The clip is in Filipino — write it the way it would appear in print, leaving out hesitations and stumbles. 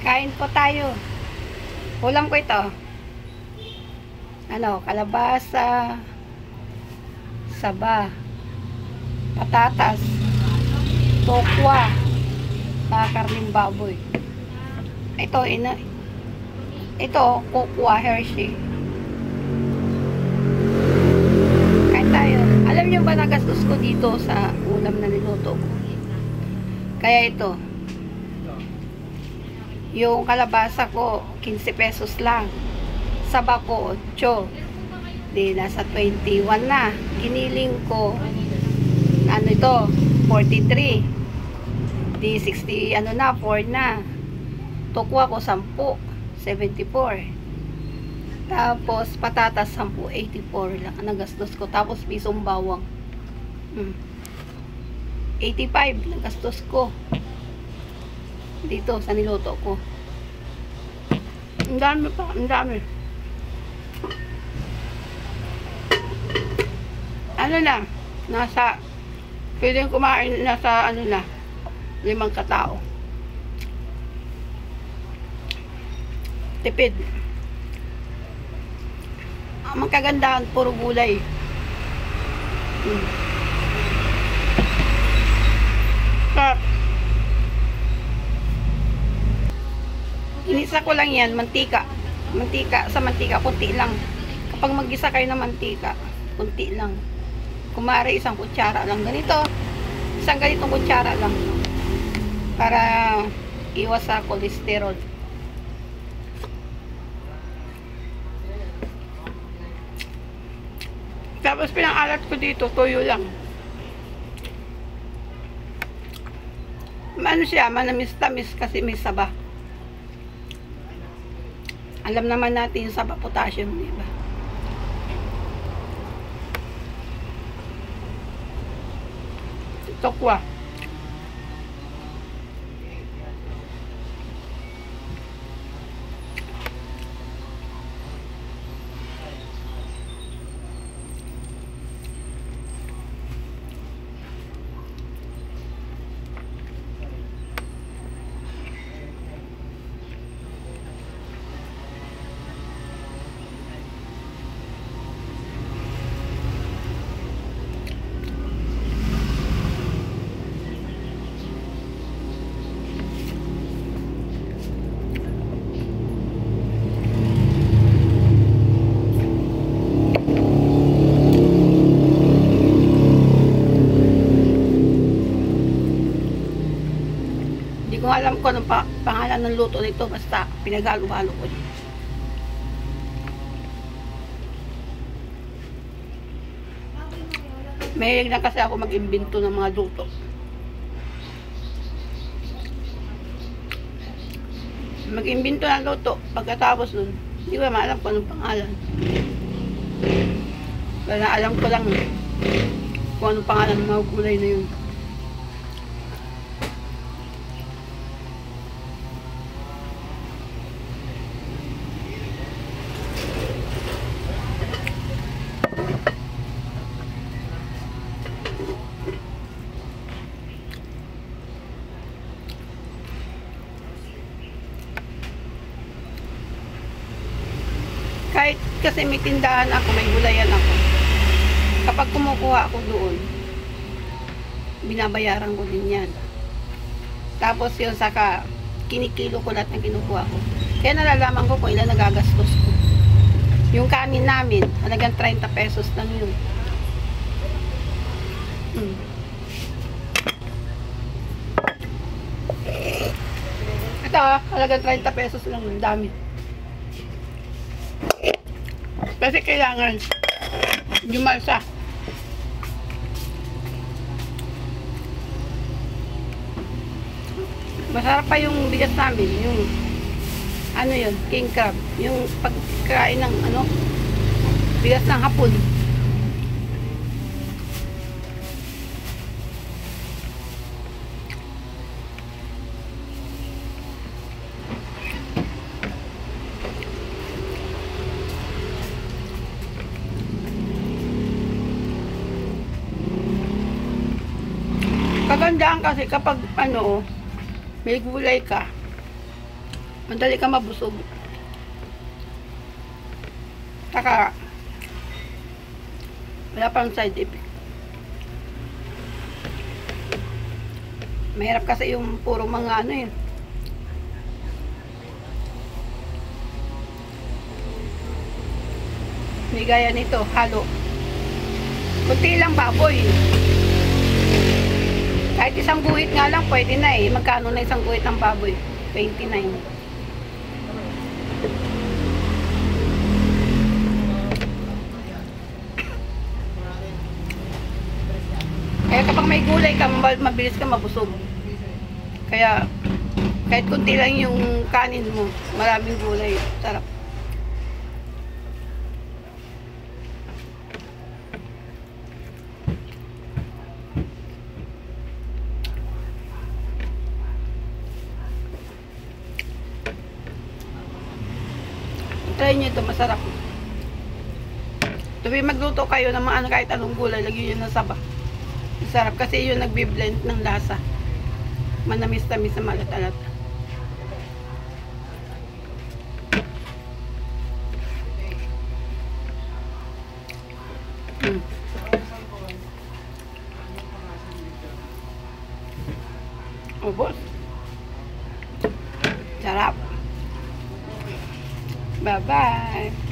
Kain po tayo. Ulam ko ito. Kalabasa, saba, patatas, tokwa, karning baboy. Ito, kokwa, Hershey. Kain tayo. Alam niyo ba nagastos ko dito sa ulam na niluto ko? Kaya ito, yung kalabasa ko 15 pesos lang, saba ko 8, di nasa 21 na. Giniling ko 43, di 60 4 na. Tokwa ko 10, 74. Tapos patatas 10, 84 lang ang nagastos ko. Tapos pisong bawang 85 nagastos ko dito sa niluto ko. Ang dami pa, ang dami. Pwedeng kumain nasa 5 katao. Tipid. Ang kagandahan, puro gulay. Inisa ko lang yan, mantika. Sa mantika, kunti lang. Kapag mag-isa kayo ng mantika, kunti lang. Kumari, 1 kutsara lang. Ganito. Isang ganitong kutsara lang. Para iwas sa cholesterol. Tapos pinang-alat ko dito, toyo lang. Manamis-tamis kasi may saba. Alam naman natin yung saba, potassium, diba? Tokwa. Hindi ko alam kung anong pangalan ng luto nito, basta pinagalo-halo ko dito. Mahilig na kasi ako mag-imbento ng mga luto. Mag-imbento ng luto, pagkatapos nun, hindi ko maalam kung anong pangalan. Kaya alam ko lang kung anong pangalan ng mga gulay na yun. Kahit kasi may tindahan ako, may gulayan ako. Kapag kumukuha ako doon, binabayaran ko din yan. Tapos yun, saka kinikilo ko lahat ng kinukuha ko. Kaya nalalaman ko kung ilan nagagastos ko. Yung kanin namin, halagang 30 pesos lang yun. Ito, halagang 30 pesos lang yun, dami. Kasi kailangan jumalsa. Masarap pa yung bigas namin, yung yun, king crab, yung pagkain ng bigas ng hapon. Kagandaan kasi kapag may gulay ka, Madali ka mabusog. Saka, wala pang side effect. Mahirap kasi yung puro mga ano yun. Hindi gaya nito, halo. Kunti lang baboy. Kahit isang guhit nga lang, pwede na eh. Magkano na isang guhit ng baboy? 29. Kaya kapag may gulay ka, mabilis ka mabusog. Kaya, kahit kunti lang yung kanin mo, maraming gulay. Sarap. Try nyo ito, masarap. Tuwing magluto kayo ng mga ano, kahit anong gulay, lagyan nyo ng saba. Masarap kasi yun nagbi-blend ng lasa. Manamis-tamis na malat-alat. Ubos. Sarap. Bye-bye.